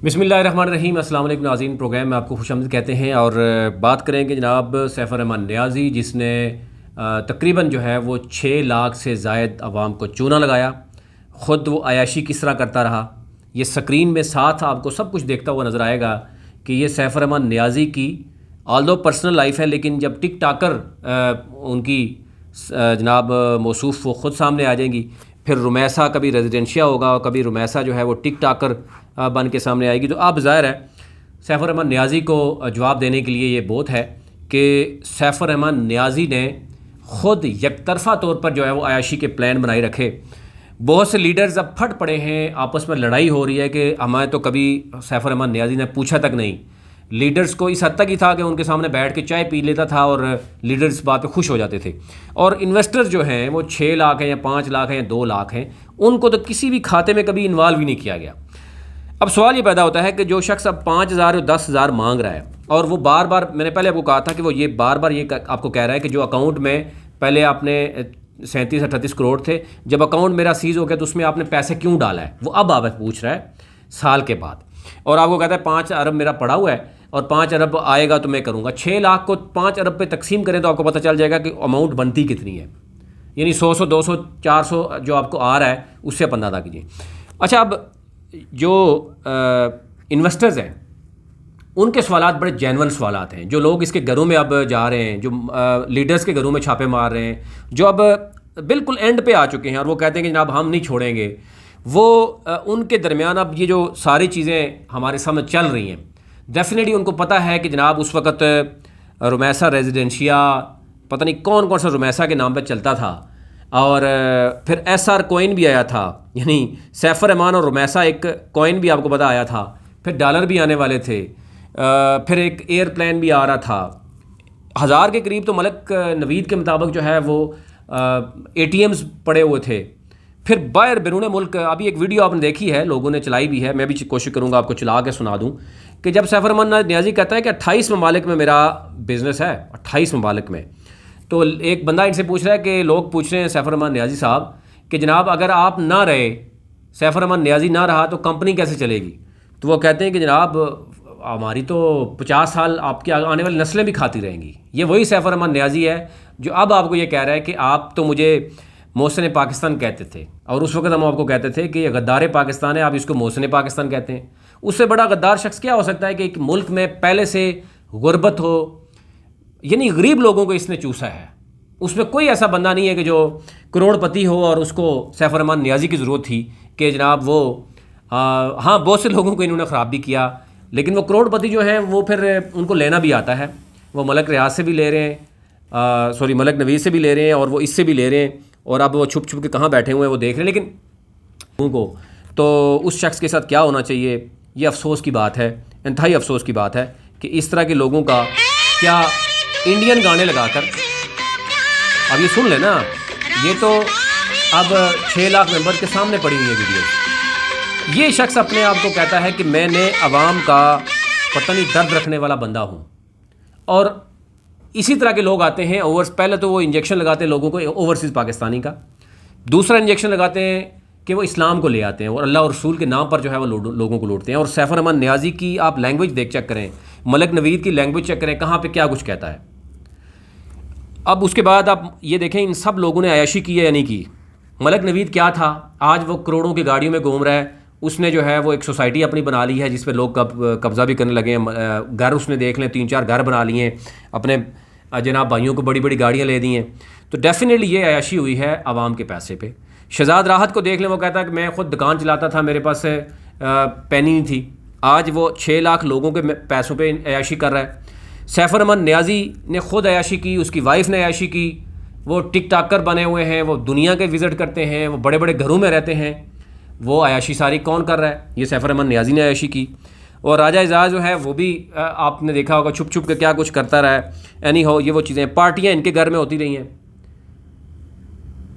बिस्मिल्लाहिर्रहमानिर्रहीम। अस्सलाम वालेकुम नाज़रीन, प्रोग्राम में आपको खुशामदीद कहते हैं। और बात करेंगे जनाब सैफ़ुर रहमान नियाज़ी, जिसने तकरीबन जो है वो 6 लाख से ज़ायद आवाम को चूना लगाया। ख़ुद वो अयाशी किस तरह करता रहा, ये स्क्रीन में साथ आपको सब कुछ देखता हुआ नज़र आएगा कि ये सैफ़ुर रहमान नियाज़ी की ऑल्दो पर्सनल लाइफ है, लेकिन जब टिक टाकर उनकी जनाब मौसूफ़ वो ख़ुद सामने आ जाएंगी। फिर रुमैसा कभी रेजिडेंशिया होगा और कभी रुमैसा जो है वो टिक टाकर बन के सामने आएगी। तो अब ज़ाहिर है सैफ़ुर रहमान नियाज़ी को जवाब देने के लिए ये बहुत है कि सैफ़ुर रहमान नियाज़ी ने ख़ुद यकतरफ़ा तौर पर जो है वो अयाशी के प्लान बनाए रखे। बहुत से लीडर्स अब फट पड़े हैं, आपस में लड़ाई हो रही है कि हमें तो कभी सैफ़ुर रहमान नियाज़ी ने पूछा तक नहीं। लीडर्स को इस हद तक ही था कि उनके सामने बैठ के चाय पी लेता था और लीडर्स इस बात पे खुश हो जाते थे। और इन्वेस्टर्स जो हैं वो 6 लाख हैं या 5 लाख हैं या 2 लाख हैं, उनको तो किसी भी खाते में कभी इन्वॉल्व ही नहीं किया गया। अब सवाल ये पैदा होता है कि जो शख्स अब 5,000 और 10,000 मांग रहा है और वो बार बार, मैंने पहले आपको कहा था कि वो ये बार बार ये आपको कह रहा है कि जो अकाउंट में पहले आपने 37-38 करोड़ थे, जब अकाउंट मेरा सीज़ हो गया तो उसमें आपने पैसे क्यों डाला है, वो अब आप पूछ रहा है साल के बाद। और आपको कहता है 5 अरब मेरा पड़ा हुआ है और 5 अरब आएगा तो मैं करूँगा। 6 लाख को 5 अरब पे तकसीम करें तो आपको पता चल जाएगा कि अमाउंट बनती कितनी है। यानी 100, 200, 400 जो आपको आ रहा है उससे आप अंदाज़ा कीजिए। अच्छा, अब जो इन्वेस्टर्स हैं उनके सवालात बड़े जेन्युइन सवालात हैं। जो लोग इसके घरों में अब जा रहे हैं, जो लीडर्स के घरों में छापे मार रहे हैं, जो अब बिल्कुल एंड पे आ चुके हैं और वो कहते हैं कि जनाब हम नहीं छोड़ेंगे, वो उनके दरमियान अब ये जो सारी चीज़ें हमारे सामने चल रही हैं, डेफिनेटली उनको पता है कि जनाब उस वक़्त रुमैसा रेजिडेंशिया, पता नहीं कौन कौन सा रुमैसा के नाम पर चलता था, और फिर SR कॉइन भी आया था, यानी सैफ़ुर रहमान और रुमैसा एक कॉइन भी आपको पता आया था। फिर डॉलर भी आने वाले थे, फिर एक एयरप्लेन भी आ रहा था। 1000 के करीब तो मलिक नवीद के मुताबिक जो है वो ATMs पड़े हुए थे। फिर बाहर बैरून मुल्क, अभी एक वीडियो आपने देखी है, लोगों ने चलाई भी है, मैं भी कोशिश करूँगा आपको चला के सुना दूँ कि जब सैफ़ुर रहमान नियाज़ी कहता है कि 28 ममालिक में मेरा बिज़नेस है, 28 ममालिक में। तो एक बंदा इनसे पूछ रहा है कि लोग पूछ रहे हैं सैफ़ुर रहमान नियाज़ी साहब कि जनाब अगर आप ना रहे, सैफ़ुर रहमान नियाज़ी ना रहा तो कंपनी कैसे चलेगी? तो वो कहते हैं कि जनाब हमारी तो 50 साल आपकी आने वाली नस्लें भी खाती रहेंगी। ये वही सैफ़ुर रहमान नियाज़ी है जो अब आपको ये कह रहा है कि आप तो मुझे मोहसिन पाकिस्तान कहते थे और उस वक्त हम आपको कहते थे कि ये गद्दार पाकिस्तान है, आप इसको मोहसिन पाकिस्तान कहते हैं। उससे बड़ा गद्दार शख्स क्या हो सकता है कि एक मुल्क में पहले से गुर्बत हो, यानी गरीब लोगों को इसने चूसा है। उसमें कोई ऐसा बंदा नहीं है कि जो करोड़पति हो और उसको सैफ़ुर रहमान नियाज़ी की ज़रूरत थी कि जनाब वो हाँ, बहुत से लोगों को इन्होंने ख़राब भी किया, लेकिन वो करोड़पति जो हैं वो फिर उनको लेना भी आता है। वो मलिक रियाज से भी ले रहे हैं, सॉरी मलिक नवीद से भी ले रहे हैं और वो इससे भी ले रहे हैं, और अब वो छुप छुप के कहाँ बैठे हुए हैं वो देख रहे हैं। लेकिन उनको तो उस शख्स के साथ क्या होना चाहिए, ये अफसोस की बात है, इंतहाई अफसोस की बात है कि इस तरह के लोगों का क्या इंडियन गाने लगाकर, अब ये सुन लेना, ये तो अब 6 लाख मेंबर के सामने पड़ी हुई है वीडियो। ये शख्स अपने आप को कहता है कि मैंने अवाम का पता नहीं दर्द रखने वाला बंदा हूँ। और इसी तरह के लोग आते हैं पहले तो वो इंजेक्शन लगाते हैं लोगों को ओवरसीज़ पाकिस्तानी का, दूसरा इंजेक्शन लगाते हैं कि वो इस्लाम को ले आते हैं और अल्लाह और रसूल के नाम पर जो है वो लोगों को लूटते हैं। और सैफ़ुर रहमान नियाज़ी की आप लैंग्वेज चेक करें, मलिक नवीद की लैंग्वेज चेक करें, कहाँ पे क्या कुछ कहता है। अब उसके बाद आप ये देखें इन सब लोगों ने अयाशी की है या नहीं की। मलिक नवीद क्या था, आज वो करोड़ों की गाड़ियों में घूम रहा है। उसने जो है वो एक सोसाइटी अपनी बना ली है जिस पे लोग कब्ज़ा भी करने लगे हैं। घर उसने देख लें 3-4 घर बना लिए हैं, अपने जनाब भाइयों को बड़ी बड़ी गाड़ियाँ ले दी हैं। तो डेफिनेटली ये अयाशी हुई है आवाम के पैसे पे। शहजाद राहत को देख लें, वो कहता है कि मैं ख़ुद दुकान चलाता था, मेरे पास पैनी नहीं थी। आज वो 6 लाख लोगों के पैसों पे अयाशी कर रहा है। सैफ़ुर रहमान नियाज़ी ने ख़ुद अयाशी की, उसकी वाइफ ने अयाशी की, वो टिक टाकर बने हुए हैं, वो दुनिया के विज़िट करते हैं, वो बड़े बड़े घरों में रहते हैं। वो अयाशी सारी कौन कर रहा है? ये सैफ़ुर रहमान नियाज़ी ने अयाशी की। और राजा एजाज जो है वो भी आपने देखा होगा छुप छुप के क्या कुछ करता रहा है। एनी हो, ये वो चीज़ें, पार्टियाँ इनके घर में होती रही हैं।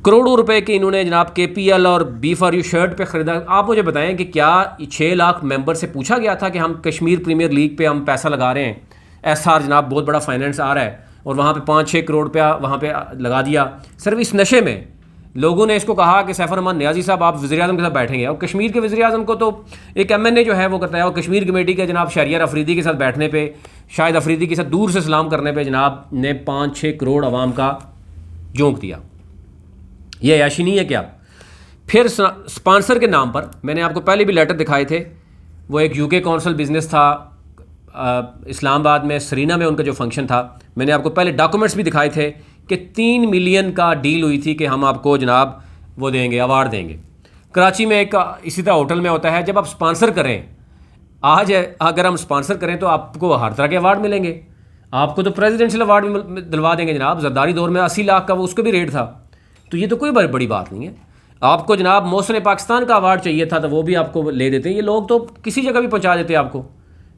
करोड़ों रुपए के इन्होंने जनाब KPL और B4U शर्ट पे ख़रीदा। आप मुझे बताएं कि क्या 6 लाख मेंबर से पूछा गया था कि हम कश्मीर प्रीमियर लीग पे हम पैसा लगा रहे हैं, SR जनाब बहुत बड़ा फाइनेंस आ रहा है और वहाँ पे 5-6 करोड़ रुपया वहाँ पे लगा दिया सिर्फ इस नशे में। लोगों ने इसको कहा कि सैफर रहमान नियाज़ी साहब आप वज़ीर-ए-आज़म के साथ बैठेंगे, और कश्मीर के वज़ीर-ए-आज़म को तो एक MNA जो है वो करता है, और कश्मीर कमेटी के जनाब शहरियार अफरीदी के साथ बैठने पे, शायद अफरीदी के साथ दूर से सलाम करने पे जनाब ने 5-6 करोड़ आवाम का झोंक दिया। ये अयाशी नहीं है क्या? फिर स्पॉन्सर के नाम पर मैंने आपको पहले भी लेटर दिखाए थे, वो एक UK कौंसल बिज़नेस था इस्लामाबाद में, सरीना में उनका जो फंक्शन था, मैंने आपको पहले डॉक्यूमेंट्स भी दिखाए थे कि 3 मिलियन का डील हुई थी कि हम आपको जनाब वो देंगे, अवार्ड देंगे। कराची में एक इसी तरह होटल में होता है, जब आप स्पॉन्सर करें, आज अगर हम स्पॉन्सर करें तो आपको हर तरह के अवार्ड मिलेंगे। आपको तो प्रेसिडेंशियल अवार्ड भी दिलवा देंगे जनाब। जरदारी दौर में 80 लाख का वो उसका भी रेट था, तो ये तो कोई बड़ी बात नहीं है। आपको जनाब मोहसिन पाकिस्तान का अवार्ड चाहिए था तो वो भी आपको ले देते हैं। ये लोग तो किसी जगह भी पहुंचा देते हैं आपको,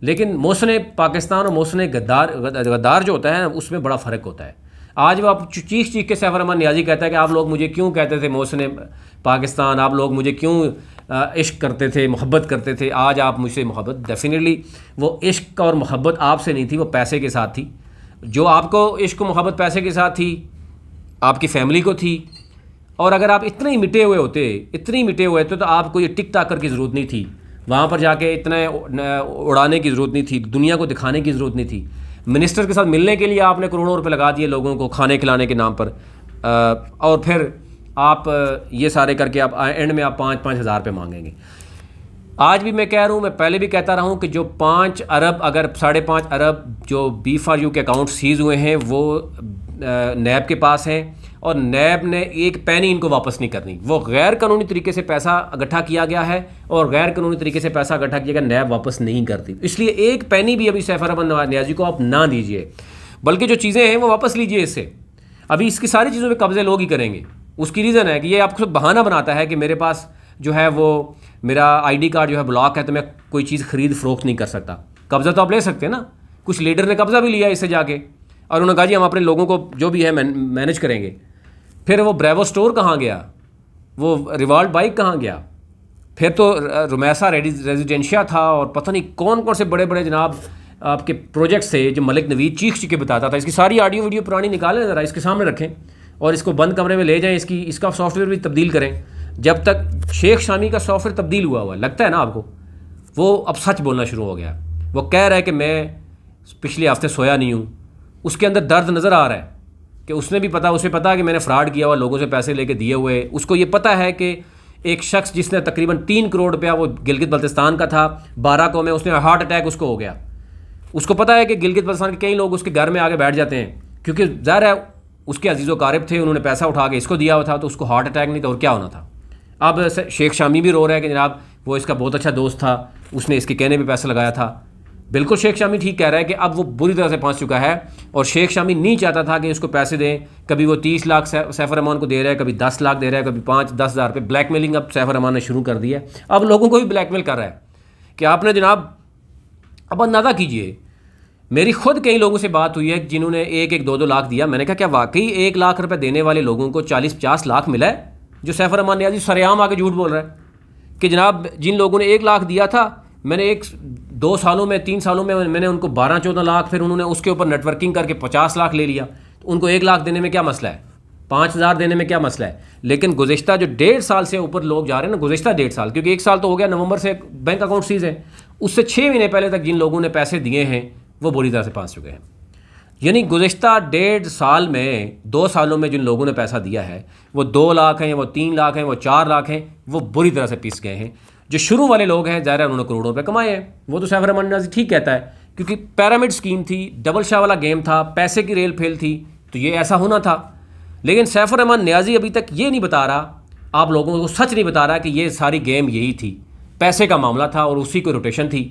लेकिन मोहसिन पाकिस्तान और मोहसिन गद्दार जो होता है उसमें बड़ा फ़र्क होता है। आज वो आप चीख के सैफर रहमान नियाज़ी कहता है कि आप लोग मुझे क्यों कहते थे मोहसिन पाकिस्तान, आप लोग मुझे क्यों इश्क करते थे, मोहब्बत करते थे। आज आप मुझसे मोहब्बत, डेफिनेटली वो इश्क और मोहब्बत आपसे नहीं थी, वो पैसे के साथ थी। जो आपको इश्क मोहब्बत पैसे के साथ थी, आपकी फैमिली को थी। और अगर आप इतने ही मिटे हुए होते तो आपको ये टिक टाकर की ज़रूरत नहीं थी, वहाँ पर जाके इतने उड़ाने की ज़रूरत नहीं थी, दुनिया को दिखाने की ज़रूरत नहीं थी। मिनिस्टर के साथ मिलने के लिए आपने करोड़ों रुपए लगा दिए लोगों को खाने खिलाने के नाम पर, और फिर आप ये सारे करके आप एंड में आप 5-5 हज़ार रुपये मांगेंगे। आज भी मैं कह रहा हूँ, मैं पहले भी कहता रहा हूँ कि जो 5 अरब, अगर 5.5 अरब जो B4U के अकाउंट सीज़ हुए हैं वो नैब के पास हैं, और नैब ने एक पैनी इनको वापस नहीं करनी। वो गैर कानूनी तरीके से पैसा इकट्ठा किया गया है, और गैर कानूनी तरीके से पैसा इकट्ठा किया गया, नैब वापस नहीं करती। इसलिए एक पैनी भी अभी सैफर रहमान नियाज़ी को आप ना दीजिए, बल्कि जो चीज़ें हैं वो वापस लीजिए इससे। अभी इसकी सारी चीज़ों पर कब्ज़े लोग ही करेंगे। उसकी रीज़न है कि ये आपको बहाना बनाता है कि मेरे पास जो है वो मेरा ID कार्ड जो है ब्लॉक है, तो मैं कोई चीज़ ख़रीद फ़रोख्त नहीं कर सकता। कब्ज़ा तो आप ले सकते हैं ना। कुछ लीडर ने कब्ज़ा भी लिया इससे जाके, और उन्होंने कहा जी हम अपने लोगों को जो भी है मैनेज करेंगे। फिर वो ब्रेवो स्टोर कहाँ गया, वो रिवॉल्ट बाइक कहाँ गया, फिर तो रुमैसा रेजिडेंशिया था, और पता नहीं कौन कौन से बड़े बड़े जनाब आपके प्रोजेक्ट्स थे जो मलिक नवीद चीख के बताता था। इसकी सारी ऑडियो वीडियो पुरानी निकालें, ज़रा इसके सामने रखें और इसको बंद कमरे में ले जाएं, इसका सॉफ्टवेयर भी तब्दील करें। जब तक शेख शामी का सॉफ्टवेयर तब्दील हुआ लगता है ना आपको, वो अब सच बोलना शुरू हो गया। वो कह रहा है कि मैं पिछले हफ्ते सोया नहीं हूँ। उसके अंदर दर्द नज़र आ रहा है कि उसे पता है कि मैंने फ्रॉड किया हुआ, लोगों से पैसे लेके दिए हुए। उसको ये पता है कि एक शख्स जिसने तकरीबन 3 करोड़ रुपया, वो गिलगित बल्तिस्तान का था, 12 को में उसने हार्ट अटैक उसको हो गया। उसको पता है कि गिलगित बल्तिस्तान के कई लोग उसके घर में आके बैठ जाते हैं, क्योंकि ज़ाहिर है उसके अजीज़ो कारब थे, उन्होंने पैसा उठा के इसको दिया हुआ था, तो उसको हार्ट अटैक नहीं था और क्या होना था। अब शेख शामी भी रो रहा है कि जनाब वो इसका बहुत अच्छा दोस्त था, उसने इसके कहने पे पैसा लगाया था। बिल्कुल शेख शामी ठीक कह रहा है कि अब वो बुरी तरह से फंस चुका है, और शेख शामी नहीं चाहता था कि उसको पैसे दें। कभी वो 30 लाख सैफर रहमान को दे रहा है, कभी 10 लाख दे रहा है, कभी 5-10 हज़ार रुपये। ब्लैकमेलिंग अब सैफर रहमान ने शुरू कर दी है। अब लोगों को भी ब्लैकमेल कर रहा है कि आपने जनाब, अब अंदाज़ा कीजिए, मेरी खुद कई लोगों से बात हुई है जिन्होंने 1-1, 2-2 लाख दिया। मैंने कहा क्या वाकई 1 लाख रुपये देने वाले लोगों को 40-50 लाख मिला है? जो सैफर रहमान नियाज़ी सरेआम आके झूठ बोल रहा है कि जनाब जिन लोगों ने 1 लाख दिया था, मैंने 2 सालों में 3 सालों में मैंने उनको 12-14 लाख, फिर उन्होंने उसके ऊपर नेटवर्किंग करके 50 लाख ले लिया। तो उनको 1 लाख देने में क्या मसला है, 5,000 देने में क्या मसला है? लेकिन गुज़िश्ता जो 1.5 साल से ऊपर लोग जा रहे हैं ना, गुज़िश्ता 1.5 साल, क्योंकि 1 साल तो हो गया, नवंबर से बैंक अकाउंट सीज है, उससे 6 महीने पहले तक जिन लोगों ने पैसे दिए हैं वो बुरी तरह से फंस चुके हैं। यानी गुज़िश्ता 1.5 साल में, 2 सालों में जिन लोगों ने पैसा दिया है, वो 2 लाख हैं, वो 3 लाख हैं, वो 4 लाख हैं, वो बुरी तरह से पिस गए हैं। जो शुरू वाले लोग हैं, ज़ाहिर है उन्होंने करोड़ों रुपये कमाए हैं। वो तो सैफर रहमान नियाज़ी ठीक कहता है, क्योंकि पिरामिड स्कीम थी, डबल शाह वाला गेम था, पैसे की रेल फेल थी, तो ये ऐसा होना था। लेकिन सैफर रहमान नियाज़ी अभी तक ये नहीं बता रहा, आप लोगों को सच नहीं बता रहा कि ये सारी गेम यही थी, पैसे का मामला था और उसी को रोटेशन थी,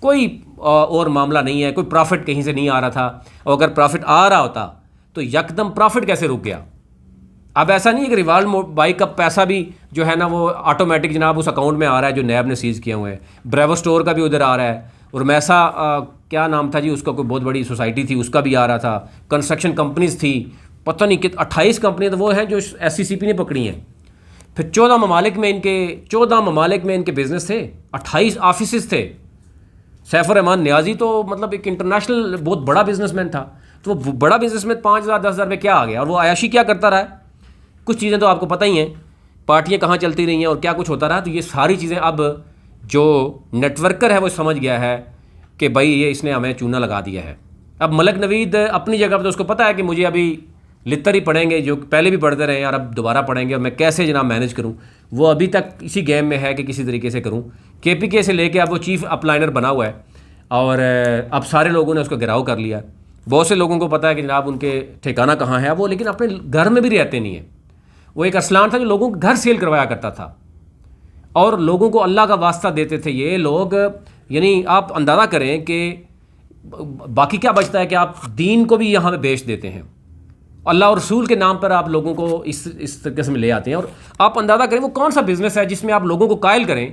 कोई और मामला नहीं है, कोई प्रॉफिट कहीं से नहीं आ रहा था। और अगर प्रॉफिट आ रहा होता तो यकदम प्रॉफिट कैसे रुक गया? अब ऐसा नहीं है कि रिवॉल्ट बाइक का पैसा भी जो है ना वो ऑटोमेटिक जनाब उस अकाउंट में आ रहा है जो नैब ने सीज़ किए हुए हैं। ब्रेवो स्टोर का भी उधर आ रहा है, और मैसा क्या नाम था जी उसका, कोई बहुत बड़ी सोसाइटी थी, उसका भी आ रहा था। कंस्ट्रक्शन कंपनीज थी, पता नहीं कि 28 कंपनियाँ तो वो हैं जो SCCP ने पकड़ी हैं। फिर 14 ममालिक में इनके बिजनेस थे, 28 ऑफिस थे। सैफर रहमान नियाज़ी तो मतलब एक इंटरनेशनल बहुत बड़ा बिजनेसमैन था, तो वो बड़ा बिजनेसमैन 5,000 10,000 रुपये क्या आ गया? और वो अयाशी क्या करता रहा है? कुछ चीज़ें तो आपको पता ही हैं, पार्टियां कहाँ चलती रही हैं और क्या कुछ होता रहा। तो ये सारी चीज़ें अब जो नेटवर्कर है वो समझ गया है कि भाई ये इसने हमें चूना लगा दिया है। अब मलक नवीद अपनी जगह पर तो उसको पता है कि मुझे अभी लित्तर ही पढ़ेंगे, जो पहले भी पढ़ते रहे यार, अब दोबारा पढ़ेंगे और मैं कैसे जनाब मैनेज करूं। वो अभी तक इसी गेम में है कि किसी तरीके से करूं। केपीके से लेके अब वो चीफ अपलाइनर बना हुआ है और अब सारे लोगों ने उसको गिराव कर लिया। बहुत से लोगों को पता है कि जनाब उनके ठिकाना कहाँ है वो, लेकिन अपने घर में भी रहते नहीं हैं। वो एक अरसलान था जो लोगों को घर सेल करवाया करता था और लोगों को अल्लाह का वास्ता देते थे ये लोग। यानी आप अंदाज़ा करें कि बाकी क्या बचता है कि आप दीन को भी यहाँ पे बेच देते हैं, अल्लाह और रसूल के नाम पर आप लोगों को इस किस्म ले आते हैं। और आप अंदाज़ा करें वो कौन सा बिज़नेस है जिसमें आप लोगों को कायल करें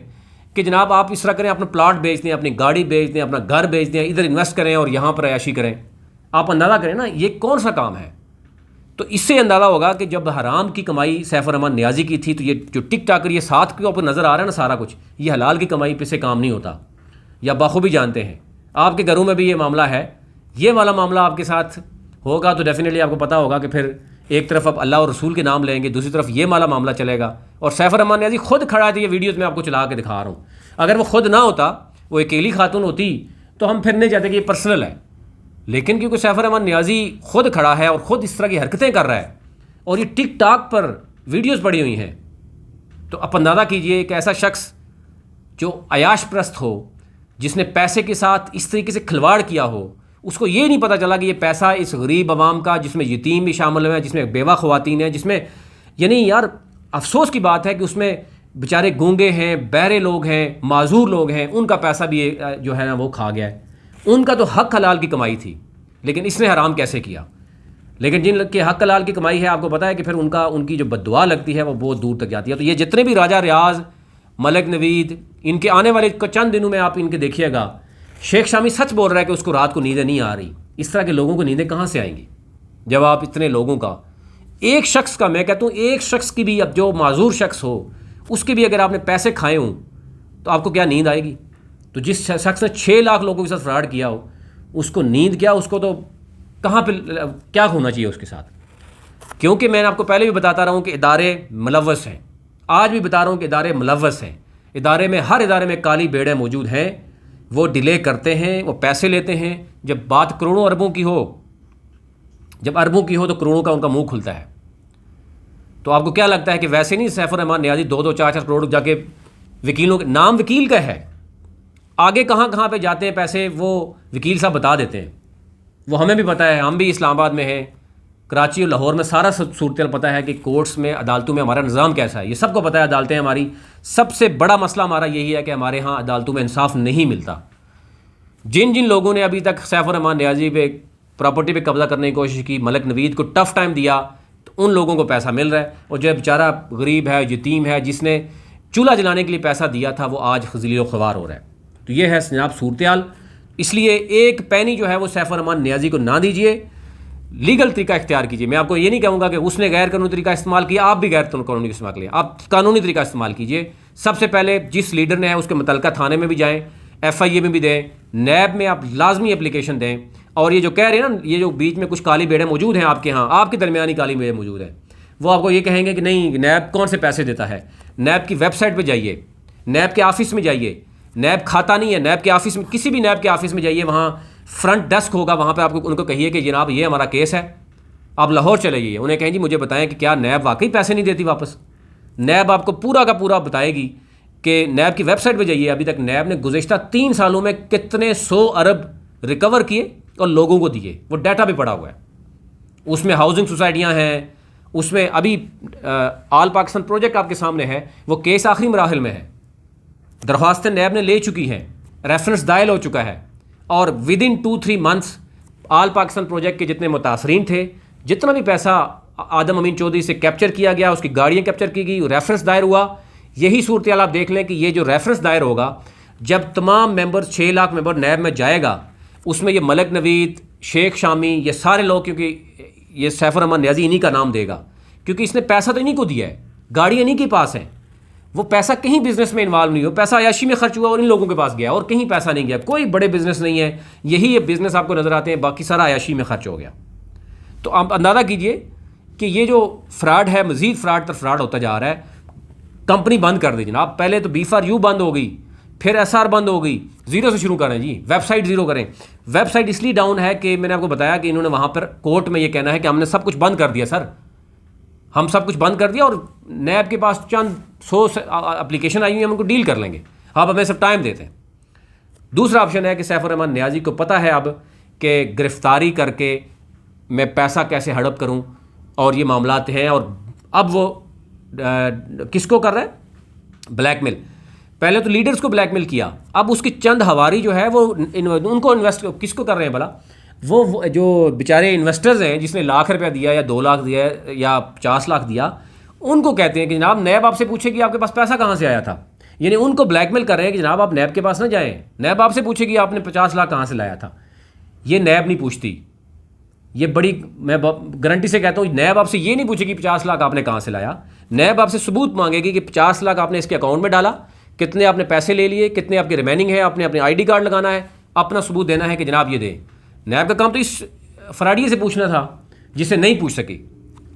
कि जनाब आप इस तरह करें, अपना प्लाट बेच दें, अपनी गाड़ी बेच दें, अपना घर बेच दें, इधर इन्वेस्ट करें और यहाँ पर अयाशी करें। आप अंदाज़ा करें ना, ये कौन सा काम है। तो इससे अंदाज़ा होगा कि जब हराम की कमाई सैफ रहमान नियाज़ी की थी, तो ये जो टिक टाकर ये साथ के ऊपर नज़र आ रहा है ना सारा कुछ, ये हलाल की कमाई पे से काम नहीं होता, या बाखूबी जानते हैं। आपके घरों में भी ये मामला है, ये वाला मामला आपके साथ होगा तो डेफिनेटली आपको पता होगा कि फिर एक तरफ आप अल्लाह और रसूल के नाम लेंगे, दूसरी तरफ ये वाला मामला चलेगा। और सैफ रहमान नियाज़ी खुद खड़ा है, तो ये वीडियोज़ में आपको चला के दिखा रहा हूँ। अगर वो खुद ना होता, वो अकेली खातून होती, तो हम फिर नहीं चाहते कि ये पर्सनल है। लेकिन क्योंकि सैफ रहमान नियाज़ी खुद खड़ा है और ख़ुद इस तरह की हरकतें कर रहा है और ये टिक टॉक पर वीडियोस पड़ी हुई हैं, तो आप अंदाज़ा कीजिए एक ऐसा शख्स जो अयाश प्रस्त हो, जिसने पैसे के साथ इस तरीके से खिलवाड़ किया हो, उसको ये नहीं पता चला कि ये पैसा इस गरीब आवाम का, जिसमें यतीम भी शामिल हैं, जिसमें बेवा ख़वातीन हैं, जिसमें यानी यार अफसोस की बात है कि उसमें बेचारे गूंगे हैं, बहरे लोग हैं, माजूर लोग हैं, उनका पैसा भी जो है ना वो खा गया है। उनका तो हक हलाल की कमाई थी, लेकिन इसने हराम कैसे किया। लेकिन जिन के हक हलाल की कमाई है, आपको पता है कि फिर उनकी जो बद्दुआ लगती है वो बहुत दूर तक जाती है। तो ये जितने भी राजा रियाज, मलक नवीद, इनके आने वाले चंद दिनों में आप इनके देखिएगा, शेख शामी सच बोल रहा है कि उसको रात को नींदें नहीं आ रही। इस तरह के लोगों को नींदें कहाँ से आएंगी जब आप इतने लोगों का, एक शख्स का, मैं कहता हूँ एक शख्स की भी, अब जो माजूर शख्स हो उसके भी अगर आपने पैसे खाए हों तो आपको क्या नींद आएगी। तो जिस शख्स ने 6 लाख लोगों के साथ फ्रॉड किया हो, उसको नींद क्या, उसको तो कहाँ पे क्या होना चाहिए उसके साथ। क्योंकि मैंने आपको पहले भी बताता रहा हूँ कि इदारे मुलव्वस हैं, आज भी बता रहा हूँ कि इदारे मुलव्वस हैं। इदारे में, हर इदारे में काली भेड़ें मौजूद हैं, वो डिले करते हैं, वो पैसे लेते हैं। जब बात करोड़ों अरबों की हो, जब अरबों की हो तो करोड़ों का उनका मुंह खुलता है। तो आपको क्या लगता है कि वैसे नहीं सैफ रहमान नियाज़ी 2-2, 4-4 करोड़ जाके वकीलों के नाम, वकील का है, आगे कहाँ कहाँ पे जाते हैं पैसे, वो वकील साहब बता देते हैं। वो हमें भी पता है, हम भी इस्लामाबाद में हैं, कराची और लाहौर में सारा सूरत पता है कि कोर्ट्स में, अदालतों में हमारा निज़ाम कैसा है, ये सबको पता है। अदालतें हमारी, सबसे बड़ा मसला हमारा यही है कि हमारे यहाँ अदालतों में इंसाफ नहीं मिलता। जिन जिन लोगों ने अभी तक सैफ रहमान नियाज़ी पे प्रॉपर्टी पे कब्ज़ा करने की कोशिश की, मलक नवीद को टफ़ टाइम दिया, तो उन लोगों को पैसा मिल रहा है। और जो बेचारा गरीब है, यतीम है, जिसने चूल्हा जलाने के लिए पैसा दिया था, वो आज खज़ील ख्वार हो रहा है। तो ये है जनाब सूरत। इसलिए एक पैनी जो है वो सैफ रहमान नियाज़ी को ना दीजिए, लीगल तरीका इख्तियार कीजिए। मैं आपको ये नहीं कहूँगा कि उसने गैर कानूनी तरीका इस्तेमाल किया, आप भी गैर कानूनी इस्तेमाल करिए, आप कानूनी तरीका इस्तेमाल कीजिए। सबसे पहले जिस लीडर ने है उसके मुतल्लिका थाने में भी जाएँ, FIA में भी दें, नैब में आप लाजमी एप्लीकेशन दें। और ये जो कह रहे हैं ना, ये जो बीच में कुछ काली भेड़ें मौजूद हैं आपके यहाँ, आपके दरमियानी काली भेड़ें मौजूद हैं, वो आपको ये कहेंगे कि नहीं नैब कौन से पैसे देता है। नैब की वेबसाइट पर जाइए, नैब के ऑफिस में जाइए, नैब खाता नहीं है, नैब के ऑफिस में, किसी भी नैब के ऑफिस में जाइए, वहाँ फ्रंट डेस्क होगा, वहाँ पे आपको उनको कहिए कि जनाब ये हमारा केस है। आप लाहौर चले जाइए, उन्हें कहें जी मुझे बताएं कि क्या नैब वाकई पैसे नहीं देती वापस। नैब आपको पूरा का पूरा बताएगी कि नैब की वेबसाइट पे जाइए, अभी तक नैब ने गुज़िश्ता 3 सालों में कितने 100 अरब रिकवर किए और लोगों को दिए, वो डाटा भी पड़ा हुआ है। उसमें हाउसिंग सोसाइटियाँ हैं, उसमें अभी आल पाकिस्तान प्रोजेक्ट आपके सामने है, वो केस आखिरी मराहिल में है, दरख्वास्तें नैब ने ले चुकी हैं, रेफरेंस दायर हो चुका है, और with in 2-3 months all Pakistan project के जितने मुतासरीन थे, जितना भी पैसा आदम अमीन चौधरी से कैप्चर किया गया, उसकी गाड़ियाँ कैप्चर की गई, रेफरेंस दायर हुआ। यही सूरत आप देख लें कि ये जो रेफरेंस दायर होगा, जब तमाम मेंबर 6 लाख मेंबर नैब में जाएगा, उसमें ये मलक नवीद, शेख शामी, ये सारे लोग, क्योंकि ये सैफ रहमान नियाज़ी इन्हीं का नाम देगा, क्योंकि इसने पैसा तो इन्हीं को दिया है, गाड़ियाँ इन्हीं के पास हैं, वो पैसा कहीं बिजनेस में इन्वॉल्व नहीं हो, पैसा अयाशी में खर्च हुआ और इन लोगों के पास गया, और कहीं पैसा नहीं गया। कोई बड़े बिजनेस नहीं है, यही ये बिजनेस आपको नज़र आते हैं, बाकी सारा अयाशी में खर्च हो गया। तो आप अंदाज़ा कीजिए कि ये जो फ्रॉड है मज़ीद फ्रॉड पर फ्रॉड होता जा रहा है। कंपनी बंद कर दी जनाब, पहले तो B4U बंद हो गई, फिर SR बंद हो गई, ज़ीरो से शुरू करें जी, वेबसाइट ज़ीरो करें। वेबसाइट इसलिए डाउन है कि मैंने आपको बताया कि इन्होंने वहाँ पर कोर्ट में ये कहना है कि हमने सब कुछ बंद कर दिया सर, हम सब कुछ बंद कर दिया और नैब के पास चंद 100 एप्लीकेशन आई हुई है, हम उनको डील कर लेंगे, आप हमें सब टाइम देते हैं। दूसरा ऑप्शन है कि सैफ रहमान नियाज़ी को पता है अब कि गिरफ्तारी करके मैं पैसा कैसे हड़प करूं और ये मामलात हैं, और अब वो किसको कर रहा है, ब्लैकमेल। पहले तो लीडर्स को ब्लैकमेल किया, अब उसके चंद हवारी जो है वो उनको इन्वेस्ट किसको कर रहे हैं भला, वो जो बेचारे इन्वेस्टर्स हैं जिसने लाख रुपया दिया या 2 लाख दिया या 50 लाख दिया, उनको कहते हैं कि जनाब नैब आपसे पूछेगी आपके पास पैसा कहाँ से आया था। यानी उनको ब्लैकमेल कर रहे हैं कि जनाब आप नैब के पास ना जाएं, नैब आपसे पूछेगी आपने 50 लाख कहाँ से लाया था। ये नैब नहीं पूछती, ये बड़ी मैं गारंटी से कहता हूँ, नैब आपसे ये नहीं पूछेगी 50 लाख आपने कहाँ से लाया। नैब आपसे सबूत मांगेगी कि 50 लाख आपने इसके अकाउंट में डाला, कितने आपने पैसे ले लिए, कितने आपके रिमेनिंग है, आपने अपने ID कार्ड लगाना है, अपना सबूत देना है कि जनाब ये दें। नैब का काम तो इस फराडिये से पूछना था जिसे नहीं पूछ सकी।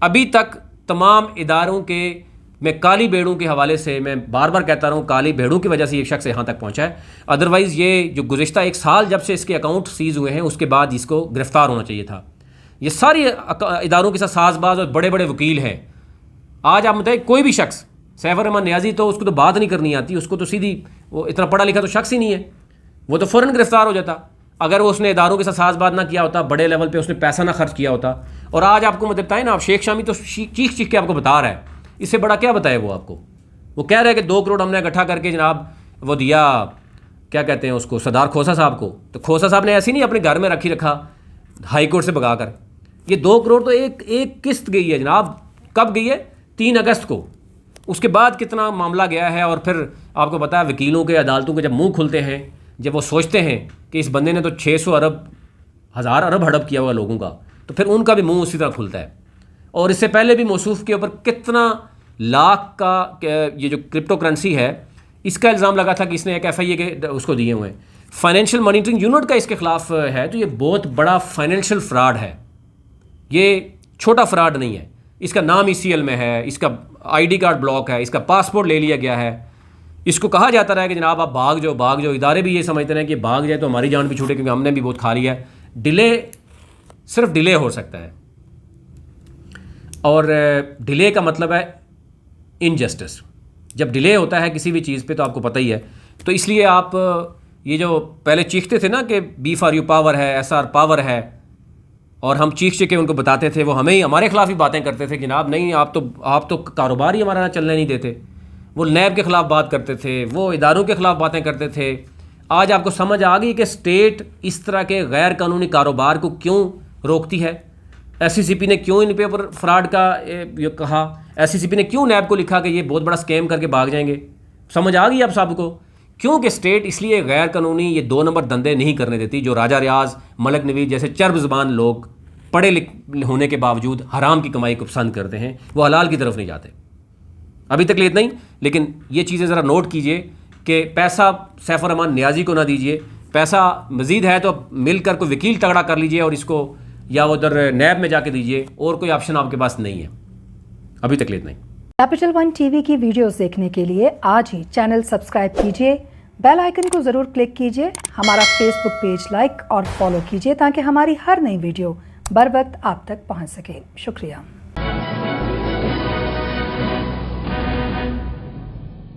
अभी तक तमाम इदारों के, मैं काली भेड़ों के हवाले से मैं बार बार कहता रहा हूँ, काली भेड़ों की वजह से ये शख्स यहाँ तक पहुँचा है। अदरवाइज़ ये जो गुज़िश्ता 1 साल जब से इसके अकाउंट सीज़ हुए हैं उसके बाद इसको गिरफ्तार होना चाहिए था। ये सारी इदारों के साथ साजबाज और बड़े बड़े वकील हैं। आज आप बताइए कोई भी शख्स, सैफ रहमान नियाज़ी तो उसको तो बात नहीं करनी आती, उसको तो सीधी, वो इतना पढ़ा लिखा तो शख्स ही नहीं है, वो तो फ़ौरन गिरफ्तार हो जाता अगर वो उसने इदारों के साथ साजबाज ना किया होता, बड़े लेवल पे उसने पैसा ना खर्च किया होता। और आज आपको मतलब बताएं ना, आप शेख शामी तो चीख चीख के आपको बता रहा है, इससे बड़ा क्या बताए वो आपको। वो कह रहे हैं कि 2 करोड़ हमने इकट्ठा करके जनाब वो दिया, क्या कहते हैं उसको, सरदार खोसा साहब को। तो खोसा साहब ने ऐसे नहीं अपने घर में रखा हाई कोर्ट से भगा कर। ये 2 करोड़ तो एक किस्त गई है जनाब। कब गई है? 3 अगस्त को। उसके बाद कितना मामला गया है। और फिर आपको पता है वकीलों के, अदालतों के जब मुंह खुलते हैं, जब वो सोचते हैं कि इस बंदे ने तो 600 अरब 1000 अरब हड़प किया हुआ लोगों का, तो फिर उनका भी मुंह उसी तरह खुलता है। और इससे पहले भी मौसूफ के ऊपर कितना लाख का ये जो क्रिप्टो करेंसी है, इसका इल्ज़ाम लगा था कि इसने एक FIA के उसको दिए हुए हैं। फाइनेंशियल मॉनिटरिंग यूनिट का इसके खिलाफ है। तो ये बहुत बड़ा फाइनेंशियल फ्रॉड है, ये छोटा फ्रॉड नहीं है। इसका नाम ECL में है, इसका ID कार्ड ब्लॉक है, इसका पासपोर्ट ले लिया गया है। इसको कहा जाता रहा है कि जनाब आप भाग जाओ। इदारे भी ये समझते हैं कि भाग जाए तो हमारी जान भी छूटे, क्योंकि हमने भी बहुत खा लिया है। डिले, सिर्फ डिले हो सकता है, और डिले का मतलब है इनजस्टिस। जब डिले होता है किसी भी चीज़ पे तो आपको पता ही है। तो इसलिए आप ये जो पहले चीखते थे ना कि B4U पावर है, SR पावर है, और हम चीख के उनको बताते थे, वो हमें ही हमारे खिलाफ ही बातें करते थे, जनाब नहीं आप तो कारोबार ही हमारा चलने नहीं देते। वो नैब के ख़िलाफ़ बात करते थे, वो इदारों के ख़िलाफ़ बातें करते थे। आज आपको समझ आ गई कि स्टेट इस तरह के गैर कानूनी कारोबार को क्यों रोकती है। SCCP ने क्यों इन पे ऊपर फ्रॉड का ये कहा, SCCP ने क्यों नैब को लिखा कि ये बहुत बड़ा स्कैम करके भाग जाएंगे। समझ आ गई आप सबको, क्योंकि स्टेट इसलिए गैर कानूनी ये 2 नंबर धंधे नहीं करने देती। जो राजा रियाज, मलिक नवीद जैसे चर्ब ज़बान लोग पढ़े लिख होने के बावजूद हराम की कमाई को पसंद करते हैं, वो हलाल की तरफ नहीं जाते। अभी तक इतना ही, लेकिन ये चीज़ें ज़रा नोट कीजिए कि पैसा सैफ रहमान नियाज़ी को ना दीजिए। पैसा मज़ीद है तो मिलकर कोई वकील तगड़ा कर लीजिए और इसको, या उधर नैब में जाके दीजिए, और कोई ऑप्शन आपके पास नहीं है। अभी तक इतना ही। कैपिटल वन TV की वीडियोस देखने के लिए आज ही चैनल सब्सक्राइब कीजिए, बेल आइकन को जरूर क्लिक कीजिए, हमारा फेसबुक पेज लाइक और फॉलो कीजिए ताकि हमारी हर नई वीडियो बर वक्त आप तक पहुंच सके। शुक्रिया।